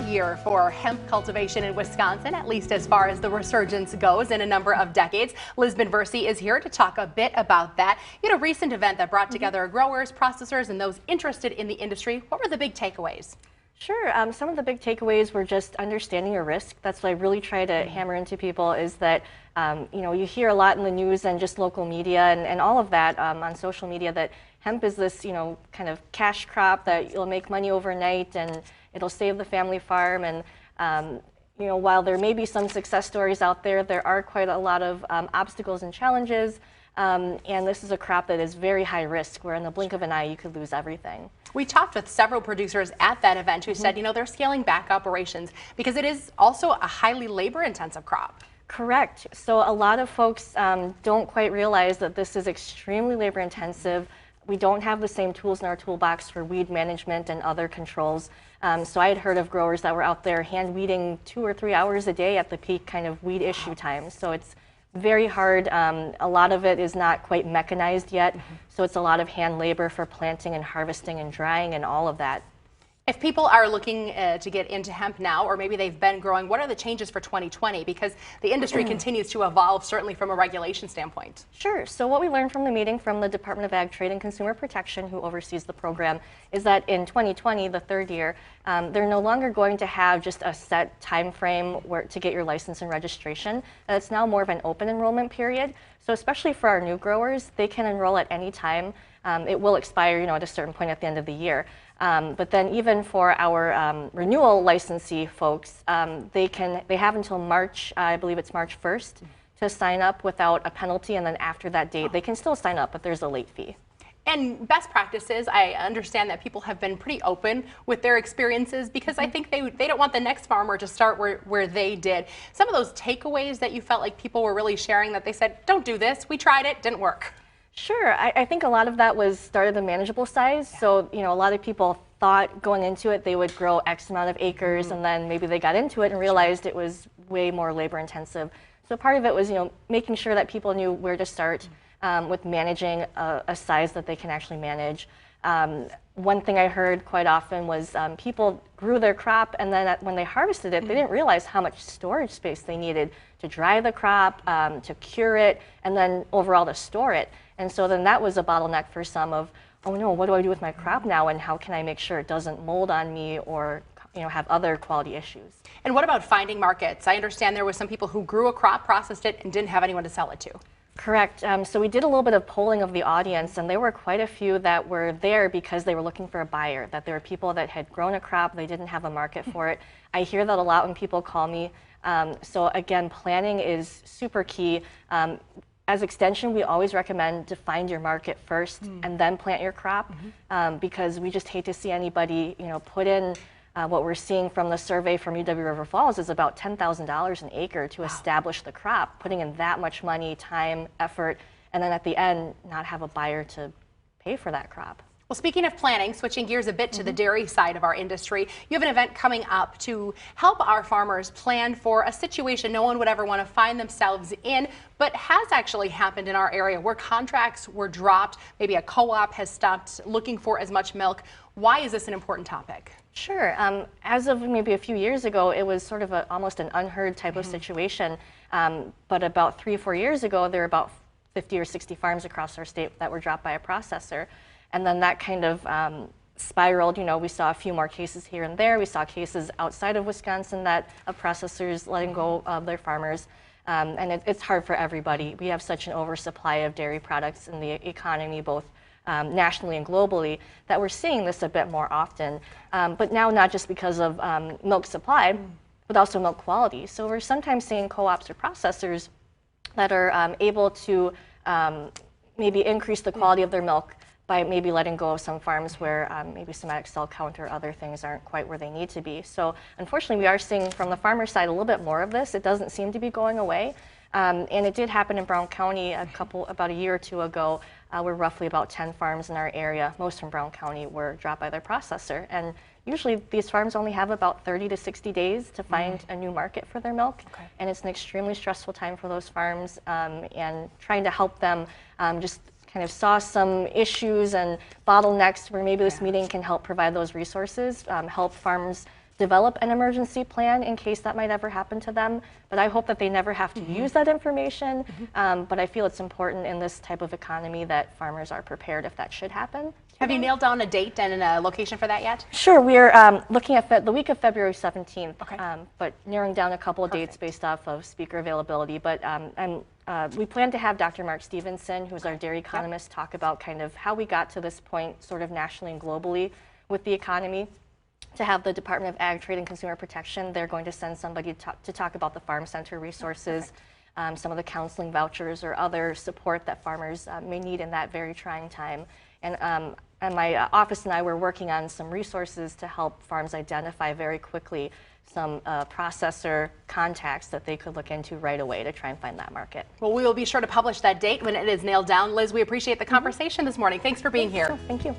year for hemp cultivation in Wisconsin, at least as far as the resurgence goes in a number of decades. Liz Benversi is here to talk a bit about that. You had a recent event that brought together growers, processors, and those interested in the industry. What were the big takeaways? Sure. Some of the big takeaways were just understanding your risk. That's what I really try to hammer into people is that, you hear a lot in the news and just local media and all of that on social media that hemp is this, kind of cash crop that you'll make money overnight and it'll save the family farm. And, while there may be some success stories out there, there are quite a lot of obstacles and challenges. And this is a crop that is very high risk, where in the blink of an eye, you could lose everything. We talked with several producers at that event who said, they're scaling back operations because it is also a highly labor-intensive crop. Correct. So a lot of folks don't quite realize that this is extremely labor-intensive. We don't have the same tools in our toolbox for weed management and other controls. So I had heard of growers that were out there hand weeding 2 or 3 hours a day at the peak kind of weed issue time. So it's very hard. A lot of it is not quite mechanized yet, so it's a lot of hand labor for planting and harvesting and drying and all of that. If people are looking to get into hemp now, or maybe they've been growing, what are the changes for 2020? Because the industry continues to evolve, certainly from a regulation standpoint. Sure. So what we learned from the meeting from the Department of Ag, Trade and Consumer Protection, who oversees the program, is that in 2020, the third year, they're no longer going to have just a set time frame to get your license and registration. It's now more of an open enrollment period. So especially for our new growers, they can enroll at any time. It will expire, at a certain point at the end of the year. But then even for our renewal licensee folks, they have until March, I believe it's March 1st, to sign up without a penalty, and then after that date, they can still sign up, but there's a late fee. And best practices, I understand that people have been pretty open with their experiences because I think they don't want the next farmer to start where they did. Some of those takeaways that you felt like people were really sharing that they said, don't do this, we tried it, didn't work. Sure. I think a lot of that was started the manageable size. Yeah. So, a lot of people thought going into it they would grow X amount of acres, and then maybe they got into it and realized it was way more labor intensive. So part of it was, making sure that people knew where to start with managing a size that they can actually manage. One thing I heard quite often was people grew their crop, and then when they harvested it, they didn't realize how much storage space they needed to dry the crop, to cure it, and then overall to store it. And so then that was a bottleneck for some of, oh no, what do I do with my crop now, and how can I make sure it doesn't mold on me or have other quality issues. And what about finding markets? I understand there was some people who grew a crop, processed it, and didn't have anyone to sell it to. Correct. So we did a little bit of polling of the audience, and there were quite a few that were there because they were looking for a buyer, that there were people that had grown a crop, they didn't have a market for it. I hear that a lot when people call me. So again, planning is super key. As Extension, we always recommend to find your market first and then plant your crop, because we just hate to see anybody, put in what we're seeing from the survey from UW-River Falls is about $10,000 an acre to establish the crop, putting in that much money, time, effort, and then at the end, not have a buyer to pay for that crop. Well, speaking of planning, switching gears a bit to the dairy side of our industry, you have an event coming up to help our farmers plan for a situation no one would ever want to find themselves in, but has actually happened in our area where contracts were dropped, maybe a co-op has stopped looking for as much milk. Why is this an important topic? Sure. As of maybe a few years ago, it was sort of almost an unheard type of situation, but about 3 or 4 years ago, there were about 50 or 60 farms across our state that were dropped by a processor. And then that kind of spiraled. We saw a few more cases here and there. We saw cases outside of Wisconsin of processors letting go of their farmers. And it's hard for everybody. We have such an oversupply of dairy products in the economy, both nationally and globally, that we're seeing this a bit more often. But now not just because of milk supply, but also milk quality. So we're sometimes seeing co-ops or processors that are able to maybe increase the quality of their milk by maybe letting go of some farms where maybe somatic cell count or other things aren't quite where they need to be. So unfortunately, we are seeing from the farmer side a little bit more of this. It doesn't seem to be going away. And it did happen in Brown County about a year or two ago, where roughly about 10 farms in our area, most from Brown County, were dropped by their processor. And usually these farms only have about 30 to 60 days to find a new market for their milk. Okay. And it's an extremely stressful time for those farms, and trying to help them just kind of saw some issues and bottlenecks where maybe this meeting can help provide those resources, help farms develop an emergency plan in case that might ever happen to them. But I hope that they never have to use that information. But I feel it's important in this type of economy that farmers are prepared if that should happen. Have you nailed down a date and a location for that yet? Sure, we're looking at the week of February 17th, but narrowing down a couple of dates based off of speaker availability. But we plan to have Dr. Mark Stevenson, who's our dairy economist, talk about kind of how we got to this point sort of nationally and globally with the economy. To have the Department of Ag, Trade, and Consumer Protection, they're going to send somebody to talk about the farm center resources, some of the counseling vouchers or other support that farmers may need in that very trying time. And my office and I were working on some resources to help farms identify very quickly some processor contacts that they could look into right away to try and find that market. Well, we will be sure to publish that date when it is nailed down. Liz, we appreciate the conversation this morning. Thanks for being here. Thank you.